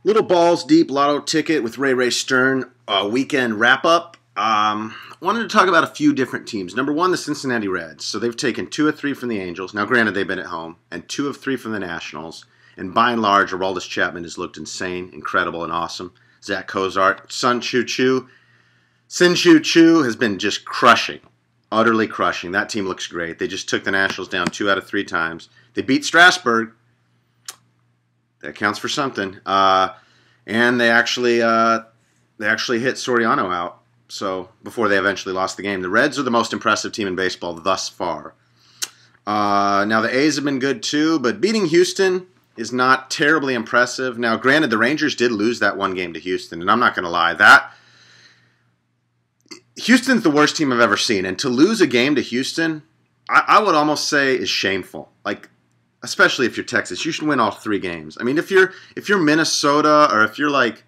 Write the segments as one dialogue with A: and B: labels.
A: Little balls deep lotto ticket with RayRay Stern weekend wrap up. Wanted to talk about a few different teams. Number one, the Cincinnati Reds. So they've taken 2 of 3 from the Angels. Now, granted, they've been at home, and 2 of 3 from the Nationals. And by and large, Aroldis Chapman has looked insane, incredible, and awesome. Zach Cozart, Sin Chu Chu has been just crushing, utterly crushing. That team looks great. They just took the Nationals down 2 out of 3 times. They beat Strasburg. That counts for something. And they actually hit Soriano out. So before they eventually lost the game, the Reds are the most impressive team in baseball thus far. Now the A's have been good too, but beating Houston is not terribly impressive. Now, granted, the Rangers did lose that one game to Houston, and I'm not going to lie, that Houston's the worst team I've ever seen, and to lose a game to Houston, I would almost say is shameful. Like, especially if you're Texas, you should win all 3 games. I mean, if you're Minnesota, or if you're like,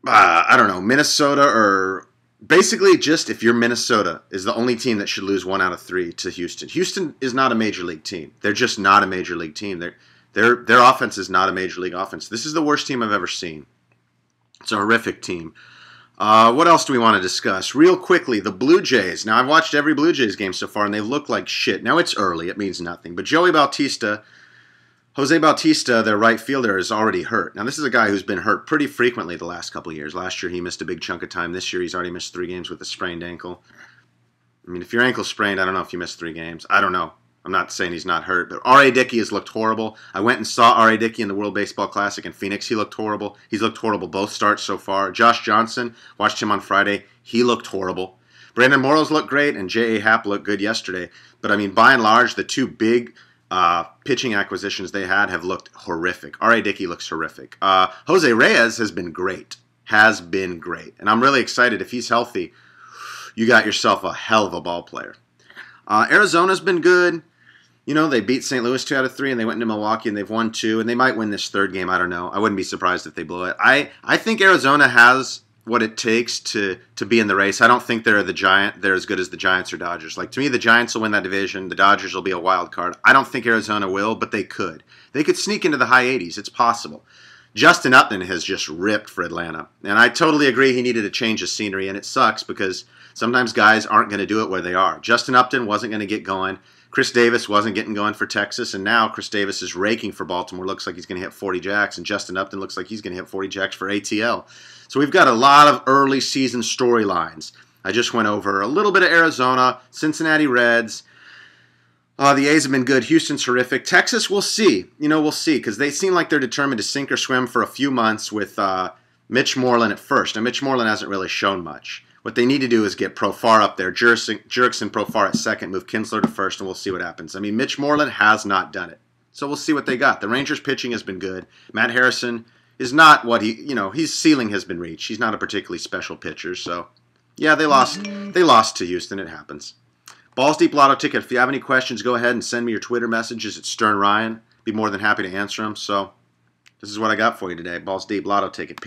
A: I don't know, Minnesota, or basically just if you're Minnesota is the only team that should lose 1 out of 3 to Houston. Houston is not a major league team. They're just not a major league team. Their offense is not a major league offense. This is the worst team I've ever seen. It's a horrific team. What else do we want to discuss? Real quickly, the Blue Jays. Now, I've watched every Blue Jays game so far, and they look like shit. Now, it's early. It means nothing. But Jose Bautista, their right fielder, is already hurt. Now, this is a guy who's been hurt pretty frequently the last couple of years. Last year, he missed a big chunk of time. This year, he's already missed 3 games with a sprained ankle. I mean, if your ankle's sprained, I don't know if you missed 3 games. I don't know. I'm not saying he's not hurt, but R.A. Dickey has looked horrible. I went and saw R.A. Dickey in the World Baseball Classic in Phoenix. He looked horrible. He's looked horrible both starts so far. Josh Johnson, watched him on Friday. He looked horrible. Brandon Morrow's looked great, and J.A. Happ looked good yesterday. But, I mean, by and large, the 2 big pitching acquisitions they had have looked horrific. R.A. Dickey looks horrific. Jose Reyes has been great. And I'm really excited. If he's healthy, you got yourself a hell of a ball player. Arizona's been good. You know, they beat St. Louis 2 out of 3, and they went into Milwaukee, and they've won 2, and they might win this 3rd game. I don't know. I wouldn't be surprised if they blow it. I think Arizona has what it takes to be in the race. I don't think they're as good as the Giants or Dodgers. Like, to me, the Giants will win that division. The Dodgers will be a wild card. I don't think Arizona will, but they could. They could sneak into the high 80s. It's possible. Justin Upton has just ripped for Atlanta. And I totally agree he needed a change of scenery, and it sucks because sometimes guys aren't going to do it where they are. Justin Upton wasn't going to get going. Chris Davis wasn't getting going for Texas, and now Chris Davis is raking for Baltimore. Looks like he's going to hit 40 jacks, and Justin Upton looks like he's going to hit 40 jacks for ATL. So we've got a lot of early season storylines. I just went over a little bit of Arizona, Cincinnati Reds. The A's have been good. Houston's horrific. Texas, we'll see. We'll see, because they seem like they're determined to sink or swim for a few months with Mitch Moreland at first. Now, Mitch Moreland hasn't really shown much. What they need to do is get Profar up there, Jurickson Profar at second, move Kinsler to first, and we'll see what happens. I mean, Mitch Moreland has not done it. So we'll see what they got. The Rangers' pitching has been good. Matt Harrison is not what his ceiling has been reached. He's not a particularly special pitcher. So, yeah, they lost to Houston. It happens. Balls Deep Lotto Ticket. If you have any questions, go ahead and send me your Twitter messages at Stern Ryan. Be more than happy to answer them. So, this is what I got for you today. Balls Deep Lotto Ticket.